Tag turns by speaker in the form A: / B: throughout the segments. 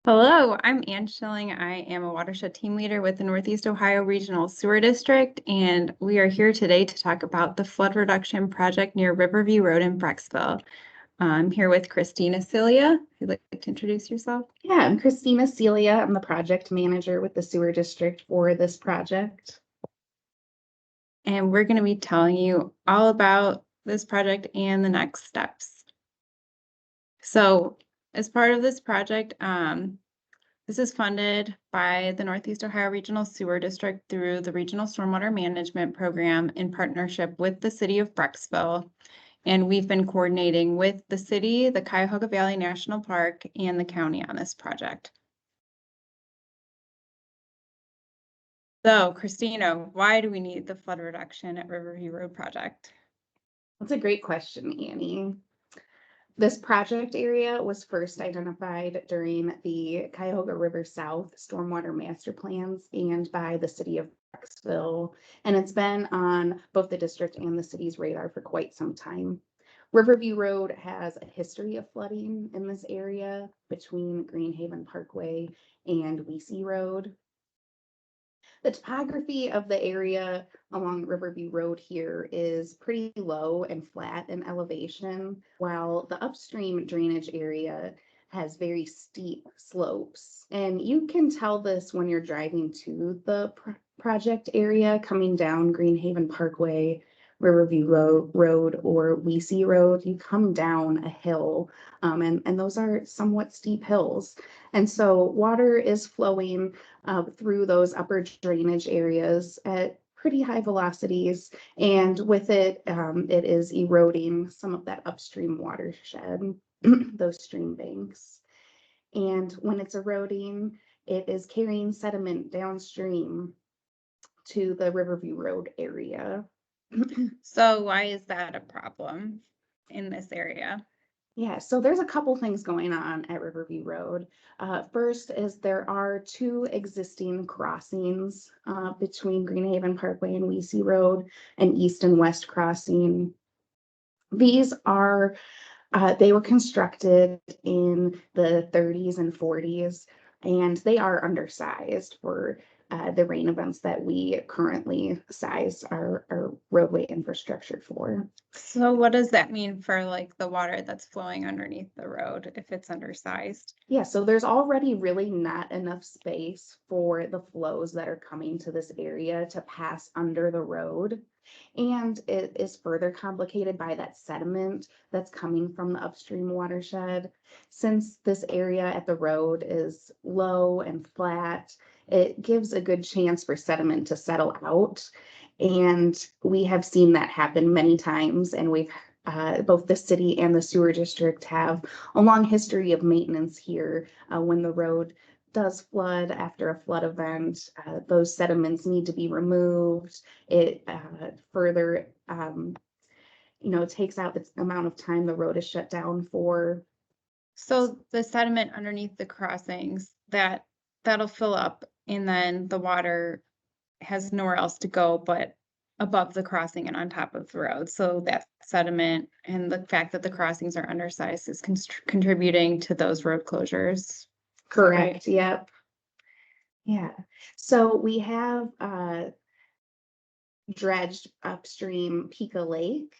A: Hello, I'm Ann Schilling. I am a watershed team leader with the Northeast Ohio Regional Sewer District, and we are here today to talk about the flood reduction project near Riverview Road in Brecksville. I'm here with Christina Cilia. If you'd like to introduce yourself.
B: Yeah, I'm Christina Celia. I'm the project manager with the sewer district for this project.
A: And we're going to be telling you all about this project and the next steps. So, as part of this project, this is funded by the Northeast Ohio Regional Sewer District through the Regional Stormwater Management Program in partnership with the City of Brecksville. And we've been coordinating with the city, the Cuyahoga Valley National Park, and the county on this project. So, Christina, why do we need the flood reduction at Riverview Road project?
B: That's a great question, Annie. This project area was first identified during the Cuyahoga River South Stormwater Master Plans and by the City of Brecksville, and it's been on both the district and the city's radar for quite some time. Riverview Road has a history of flooding in this area between Greenhaven Parkway and Weesey Road. The topography of the area along Riverview Road here is pretty low and flat in elevation, while the upstream drainage area has very steep slopes. And you can tell this when you're driving to the project area coming down Greenhaven Parkway, Riverview Road, or Weesey Road. You come down a hill, and those are somewhat steep hills. And so water is flowing through those upper drainage areas at pretty high velocities. And with it, it is eroding some of that upstream watershed, those stream banks. And when it's eroding, it is carrying sediment downstream to the Riverview Road area.
A: So why is that a problem in this area?
B: Yeah, so there's a couple things going on at Riverview Road. First is there are two existing crossings between Greenhaven Parkway and Weesey Road, an east and west crossing. These are, they were constructed in the 30s and 40s, and they are undersized for the rain events that we currently size our roadway infrastructure for.
A: So what does that mean for like the water that's flowing underneath the road if it's undersized?
B: Yeah, so there's already really not enough space for the flows that are coming to this area to pass under the road. And it is further complicated by that sediment that's coming from the upstream watershed. Since this area at the road is low and flat, it gives a good chance for sediment to settle out. And we have seen that happen many times, and we've both the city and the sewer district have a long history of maintenance here. When the road does flood after a flood event, those sediments need to be removed. It further, takes out the amount of time the road is shut down for.
A: So the sediment underneath the crossings, that'll fill up, and then the water has nowhere else to go but above the crossing and on top of the road. So that sediment and the fact that the crossings are undersized is contributing to those road closures.
B: Correct.
A: Right.
B: Yep. Yeah. So we have dredged upstream Pica Lake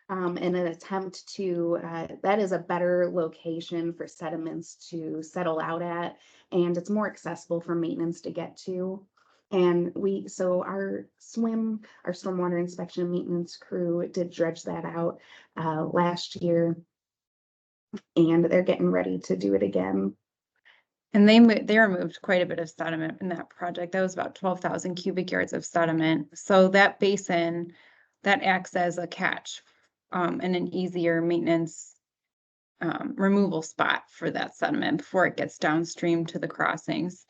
B: in an attempt to, that is a better location for sediments to settle out at, and it's more accessible for maintenance to get to. And so our stormwater inspection and maintenance crew did dredge that out last year, and they're getting ready to do it again.
A: And they removed quite a bit of sediment in that project. That was about 12,000 cubic yards of sediment. So that basin, that acts as a catch and an easier maintenance removal spot for that sediment before it gets downstream to the crossings.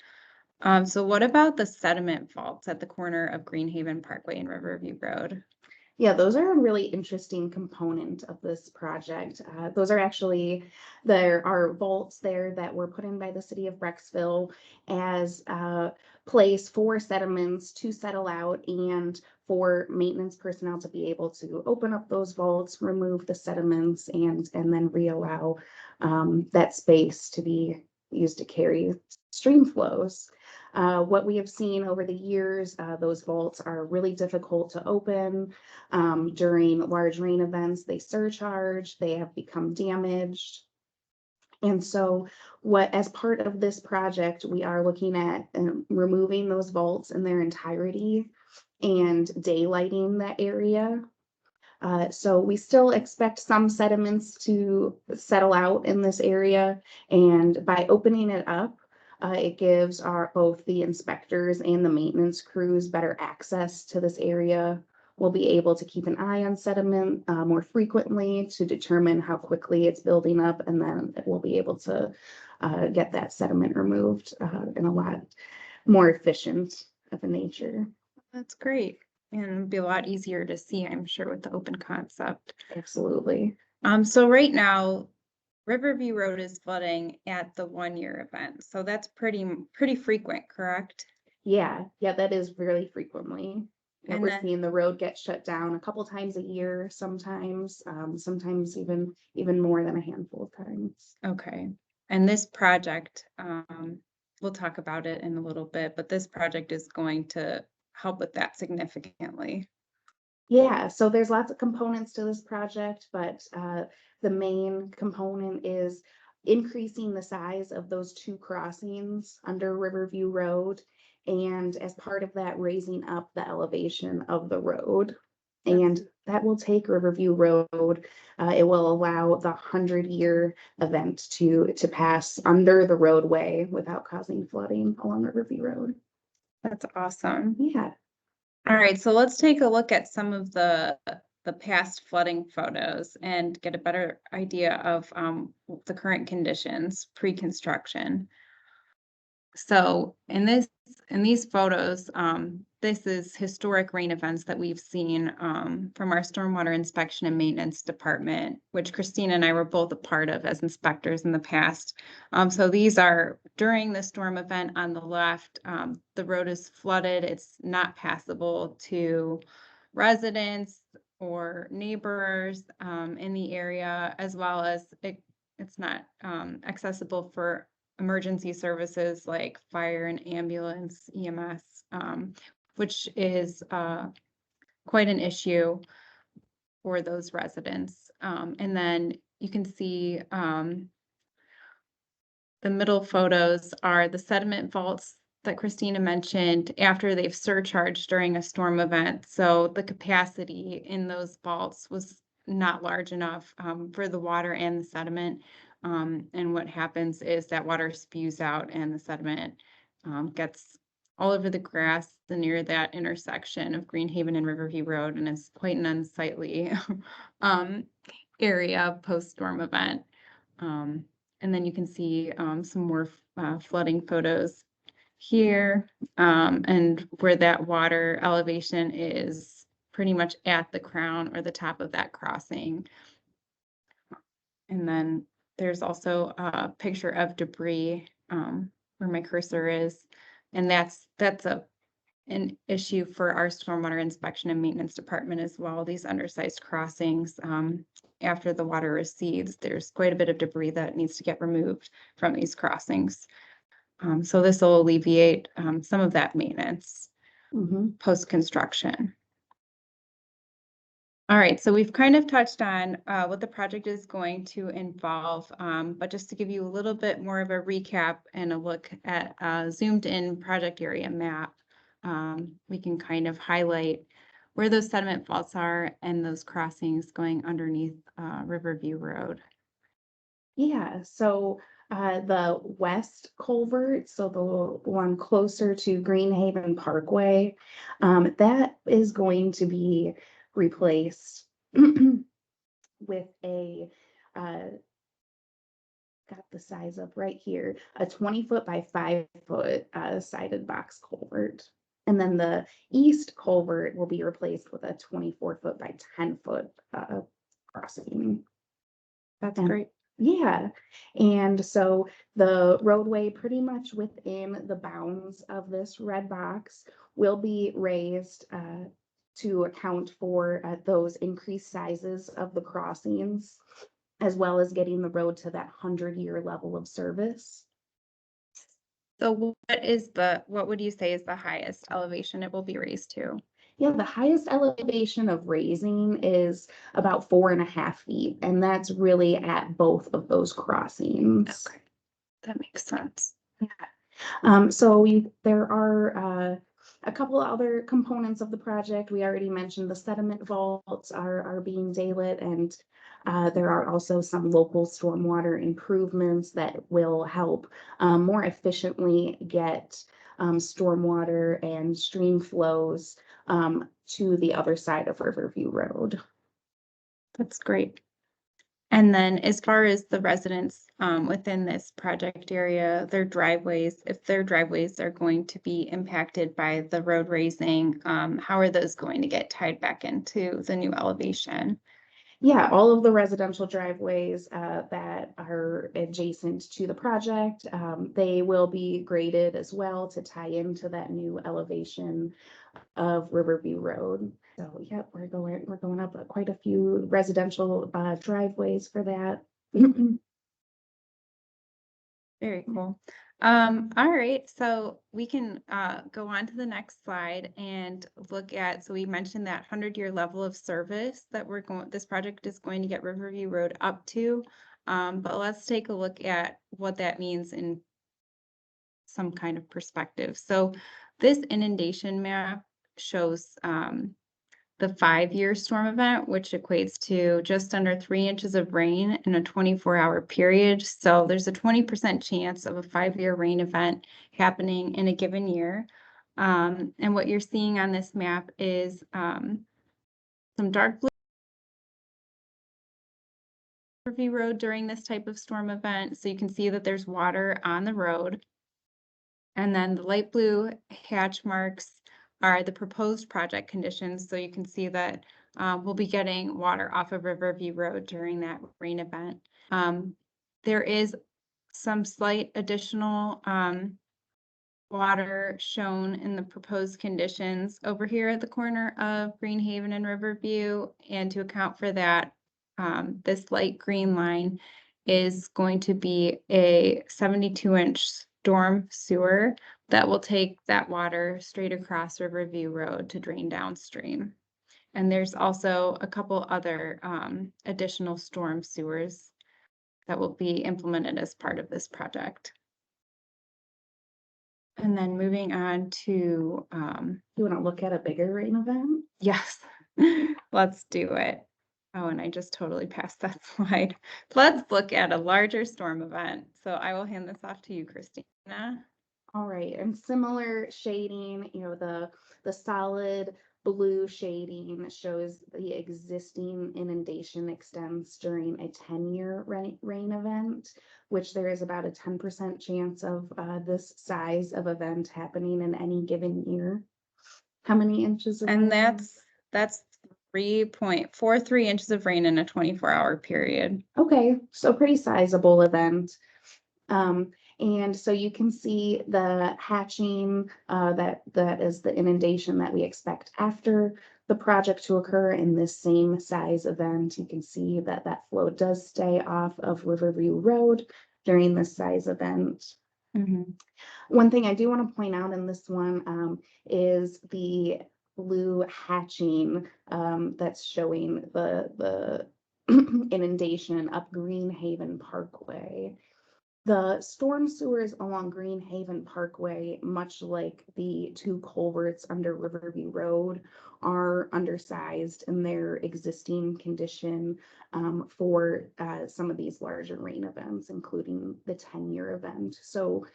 A: So what about the sediment vaults at the corner of Greenhaven Parkway and Riverview Road?
B: Yeah, those are a really interesting component of this project. Those are actually, there are vaults there that were put in by the city of Brecksville as a place for sediments to settle out and for maintenance personnel to be able to open up those vaults, remove the sediments, and then reallow that space to be used to carry stream flows. What we have seen over the years, those vaults are really difficult to open. During large rain events, they surcharge, they have become damaged. And so as part of this project, we are looking at removing those vaults in their entirety and daylighting that area. So we still expect some sediments to settle out in this area, and by opening it up, it gives both the inspectors and the maintenance crews better access to this area. We'll be able to keep an eye on sediment more frequently to determine how quickly it's building up, and then we'll be able to get that sediment removed in a lot more efficient of a nature.
A: That's great. And it'd be a lot easier to see, I'm sure, with the open concept.
B: Absolutely.
A: So right now, Riverview Road is flooding at the 1-year event. So that's pretty frequent, correct?
B: Yeah, that is really frequently.
A: And
B: we're
A: then-
B: seeing the road get shut down a couple times a year, sometimes even more than a handful of times.
A: Okay. And this project, we'll talk about it in a little bit, but this project is going to help with that significantly.
B: Yeah, so there's lots of components to this project, but the main component is increasing the size of those 2 crossings under Riverview Road, and as part of that, raising up the elevation of the road. And that will take Riverview Road. It will allow the 100-year event to pass under the roadway without causing flooding along Riverview Road.
A: That's awesome.
B: Yeah.
A: All right, so let's take a look at some of the past flooding photos and get a better idea of the current conditions pre-construction. So in these photos, this is historic rain events that we've seen from our stormwater inspection and maintenance department, which Christina and I were both a part of as inspectors in the past. So these are during the storm event on the left. The road is flooded. It's not passable to residents or neighbors in the area, as well as it's not accessible for emergency services like fire and ambulance, EMS, which is quite an issue for those residents. And then you can see the middle photos are the sediment vaults that Christina mentioned after they've surcharged during a storm event. So the capacity in those vaults was not large enough for the water and the sediment. And what happens is that water spews out and the sediment gets all over the grass near that intersection of Greenhaven and Riverview Road, and it's quite an unsightly area post-storm event. And then you can see some more flooding photos here, and where that water elevation is pretty much at the crown or the top of that crossing. And then there's also a picture of debris where my cursor is, and that's an issue for our stormwater inspection and maintenance department as well. These undersized crossings, after the water recedes, there's quite a bit of debris that needs to get removed from these crossings. So this will alleviate some of that maintenance post-construction. All right, so we've kind of touched on what the project is going to involve, but just to give you a little bit more of a recap and a look at a zoomed in project area map, we can kind of highlight where those sediment faults are and those crossings going underneath Riverview Road.
B: Yeah, so the west culvert, so the one closer to Greenhaven Parkway, that is going to be replaced with a got the size up right here, a 20-foot by 5-foot sided box culvert. And then the east culvert will be replaced with a 24-foot by 10-foot crossing.
A: That's great.
B: Yeah, and so the roadway pretty much within the bounds of this red box will be raised to account for those increased sizes of the crossings, as well as getting the road to that 100-year level of service.
A: So what would you say is the highest elevation it will be raised to?
B: Yeah, the highest elevation of raising is about 4.5 feet, and that's really at both of those crossings.
A: Okay, that makes sense.
B: There are a couple other components of the project. We already mentioned the sediment vaults are being daylit, and there are also some local stormwater improvements that will help more efficiently get stormwater and stream flows to the other side of Riverview Road.
A: That's great. And then as far as the residents within this project area, their driveways, if their driveways are going to be impacted by the road raising, how are those going to get tied back into the new elevation?
B: Yeah, all of the residential driveways that are adjacent to the project, they will be graded as well to tie into that new elevation of Riverview Road. So, yeah, we're going up quite a few residential driveways for that.
A: Very cool. All right, so we can go on to the next slide and look at, so we mentioned that 100-year level of service that this project is going to get Riverview Road up to. But let's take a look at what that means in some kind of perspective. So this inundation map shows the 5-year storm event, which equates to just under 3 inches of rain in a 24-hour period. So there's a 20% chance of a 5-year rain event happening in a given year. And what you're seeing on this map is some dark blue Riverview Road during this type of storm event. So you can see that there's water on the road. And then the light blue hatch marks are the proposed project conditions. So you can see that we'll be getting water off of Riverview Road during that rain event. There is some slight additional water shown in the proposed conditions over here at the corner of Greenhaven and Riverview. And to account for that, this light green line is going to be a 72-inch storm sewer that will take that water straight across Riverview Road to drain downstream. And there's also a couple other additional storm sewers that will be implemented as part of this project. And then moving on to,
B: You want to look at a bigger rain event?
A: yes, let's do it. Oh, and I just totally passed that slide. Let's look at a larger storm event. So I will hand this off to you, Christina.
B: All right, and similar shading, the solid blue shading shows the existing inundation extents during a 10-year rain event, which there is about a 10% chance of this size of event happening in any given year. How many inches of
A: And
B: rain?
A: that's 3.43 inches of rain in a 24-hour period.
B: Okay, so pretty sizable event. And so you can see the hatching, that is the inundation that we expect after the project to occur in this same size event. You can see that that flow does stay off of Riverview Road during this size event. One thing I do want to point out in this one is the blue hatching that's showing the inundation up Greenhaven Parkway. The storm sewers along Greenhaven Parkway, much like the two culverts under Riverview Road, are undersized in their existing condition for some of these larger rain events, including the 10-year event. So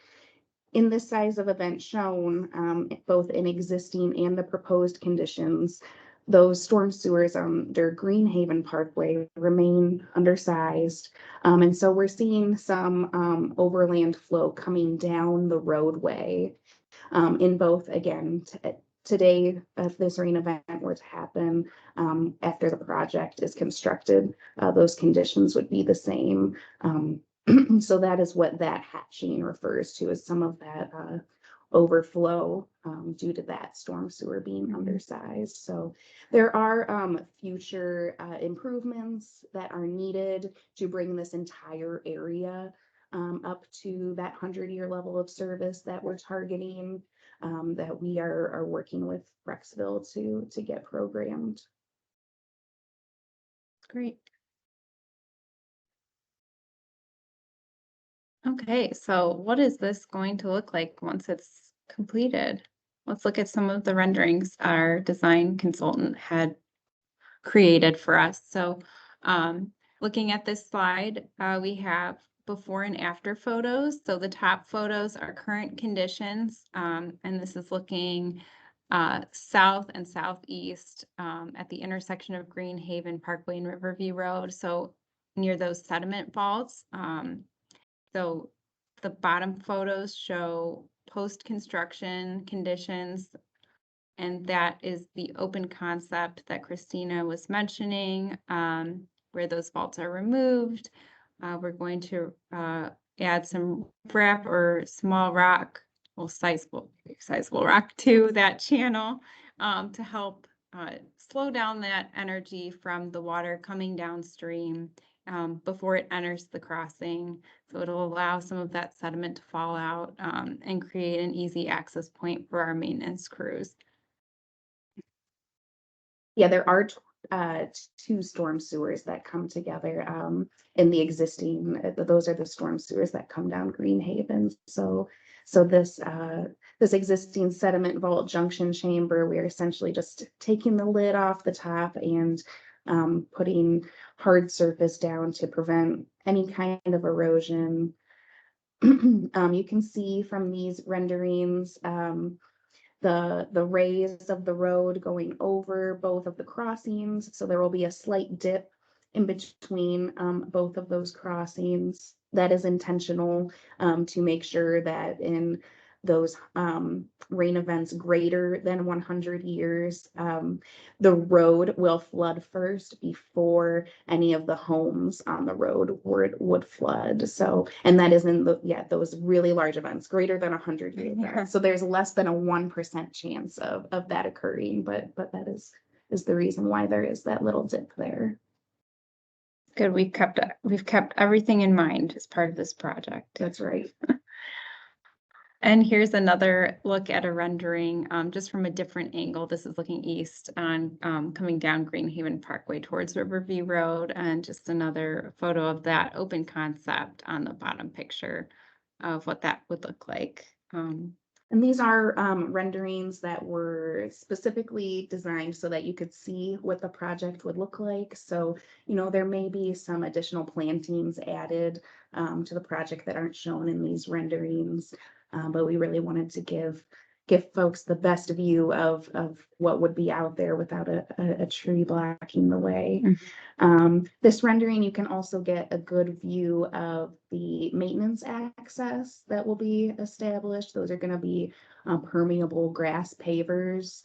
B: in this size of event shown, both in existing and the proposed conditions, those storm sewers under Greenhaven Parkway remain undersized. And so we're seeing some overland flow coming down the roadway in both, again, today, if this rain event were to happen after the project is constructed, those conditions would be the same. So that is what that hatching refers to, as some of that overflow due to that storm sewer being undersized. So there are future improvements that are needed to bring this entire area up to that 100-year level of service that we're targeting, that we are working with Brecksville to get programmed.
A: Great. Okay, so what is this going to look like once it's completed? Let's look at some of the renderings our design consultant had created for us. So looking at this slide, we have before and after photos. So the top photos are current conditions, and this is looking south and southeast at the intersection of Greenhaven Parkway and Riverview Road. So near those sediment faults. So the bottom photos show post-construction conditions, and that is the open concept that Christina was mentioning, where those vaults are removed. We're going to add some wrap or small rock, well, sizable rock to that channel to help slow down that energy from the water coming downstream before it enters the crossing. So it'll allow some of that sediment to fall out and create an easy access point for our maintenance crews.
B: Yeah, there are two storm sewers that come together in the existing, those are the storm sewers that come down Greenhaven. So this existing sediment vault junction chamber, we are essentially just taking the lid off the top and putting hard surface down to prevent any kind of erosion. You can see from these renderings the raise of the road going over both of the crossings. So there will be a slight dip in between both of those crossings. That is intentional to make sure that in those rain events greater than 100 years, the road will flood first before any of the homes on the road would flood. So, and that is in those really large events, greater than 100 year events. So there's less than a 1% chance of that occurring, but that is the reason why there is that little dip there.
A: Good, we've kept everything in mind as part of this project.
B: That's right.
A: And here's another look at a rendering just from a different angle. This is looking east on coming down Greenhaven Parkway towards Riverview Road, and just another photo of that open concept on the bottom picture of what that would look like.
B: And these are renderings that were specifically designed so that you could see what the project would look like. So, you know, there may be some additional plantings added to the project that aren't shown in these renderings, but we really wanted to give folks the best view of what would be out there without a tree blocking the way. This rendering, you can also get a good view of the maintenance access that will be established. Those are going to be permeable grass pavers.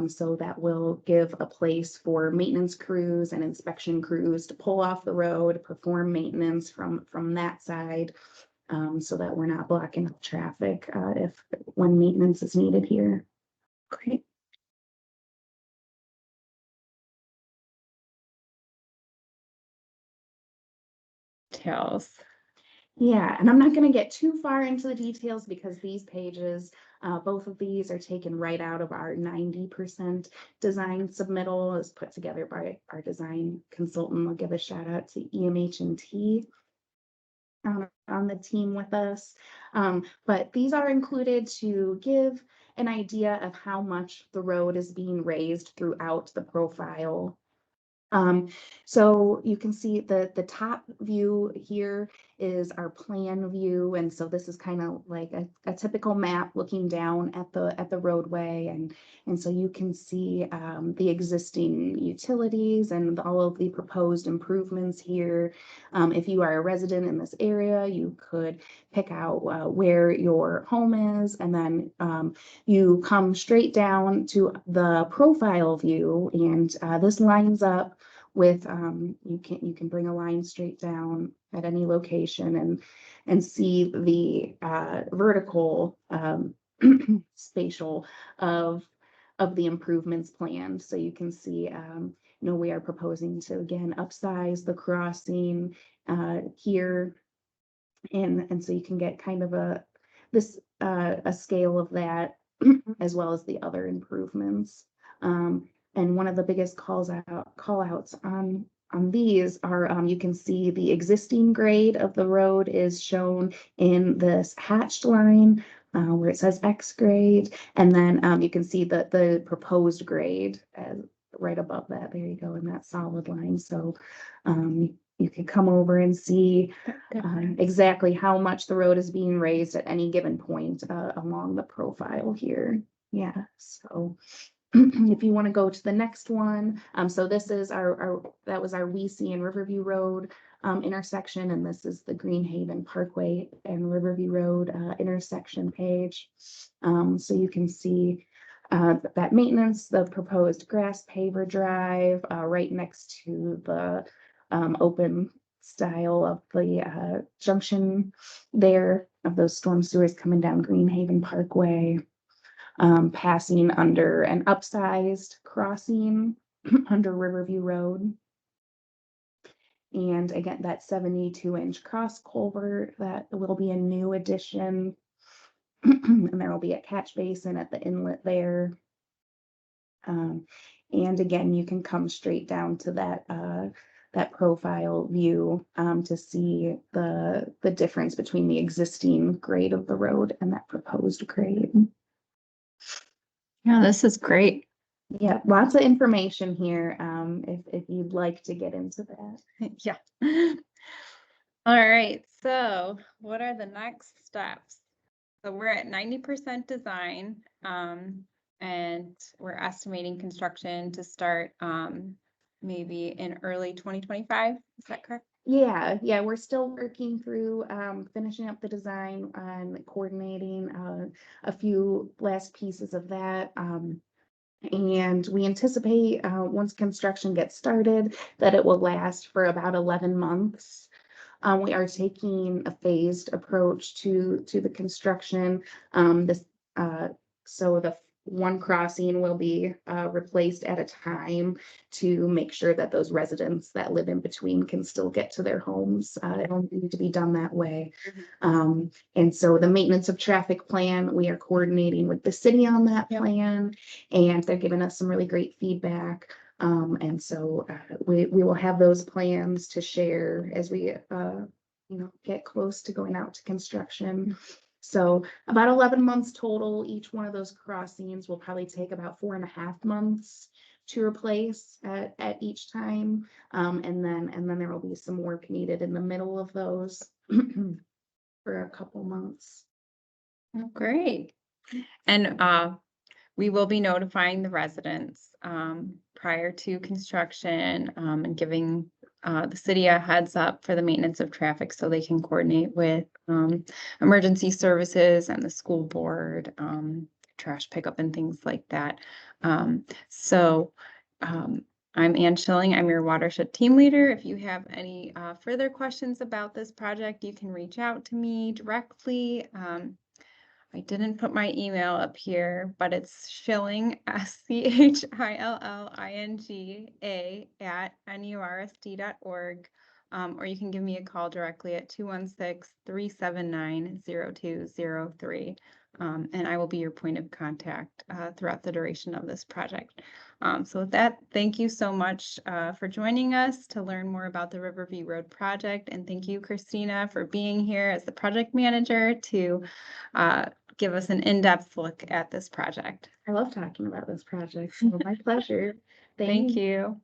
B: So that will give a place for maintenance crews and inspection crews to pull off the road, perform maintenance from that side, so that we're not blocking up traffic when maintenance is needed here.
A: Great. Details.
B: Yeah, and I'm not going to get too far into the details because these pages, both of these are taken right out of our 90% design submittal, is put together by our design consultant. I'll give a shout out to EMH&T on the team with us. But these are included to give an idea of how much the road is being raised throughout the profile. So you can see the top view here is our plan view. And so this is kind of like a typical map looking down at the roadway. And so you can see the existing utilities and all of the proposed improvements here. If you are a resident in this area, you could pick out where your home is, and then you come straight down to the profile view, and this lines up with you can bring a line straight down at any location and see the vertical spatial of the improvements planned. So you can see you know, we are proposing to again upsize the crossing here And so you can get kind of a scale of that as well as the other improvements. And one of the biggest call outs on these are, you can see the existing grade of the road is shown in this hatched line where it says X grade, and then you can see the proposed grade right above that. There you go, in that solid line. So you can come over and see exactly how much the road is being raised at any given point along the profile here. Yeah, so if you want to go to the next one, so this is that was our WEC and Riverview Road intersection, and this is the Greenhaven Parkway and Riverview Road intersection page. So you can see that maintenance, the proposed grass paver drive right next to the open style of the junction there of those storm sewers coming down Greenhaven Parkway, passing under an upsized crossing under Riverview Road. And again, that 72-inch cross culvert, that will be a new addition. And there will be a catch basin at the inlet there. And again, you can come straight down to that profile view to see the difference between the existing grade of the road and that proposed grade.
A: Yeah, this is great.
B: Yeah, lots of information here if you'd like to get into that.
A: Yeah. All right, so what are the next steps? So we're at 90% design, and we're estimating construction to start maybe in early 2025. Is that correct?
B: Yeah, we're still working through finishing up the design and coordinating a few last pieces of that. And we anticipate once construction gets started that it will last for about 11 months. We are taking a phased approach to the construction. So the one crossing will be replaced at a time to make sure that those residents that live in between can still get to their homes. It don't need to be done that way. And so the maintenance of traffic plan, we are coordinating with the city on that plan, and they're giving us some really great feedback. And so we will have those plans to share as we get close to going out to construction. So about 11 months total. Each one of those crossings will probably take about 4.5 months to replace at each time. And then there will be some work needed in the middle of those for a couple months.
A: Oh, great. And we will be notifying the residents prior to construction and giving the city a heads up for the maintenance of traffic so they can coordinate with emergency services and the school board, trash pickup and things like that. So I'm Ann Schilling. I'm your watershed team leader. If you have any further questions about this project, you can reach out to me directly. I didn't put my email up here, but it's Schilling, SCHILLINGA @NURSD.org. Or you can give me a call directly at 216-379-0203. And I will be your point of contact throughout the duration of this project. So with that, thank you so much for joining us to learn more about the Riverview Road project. And thank you, Christina, for being here as the project manager to give us an in-depth look at this project.
B: I love talking about this project. So my pleasure.
A: Thank you.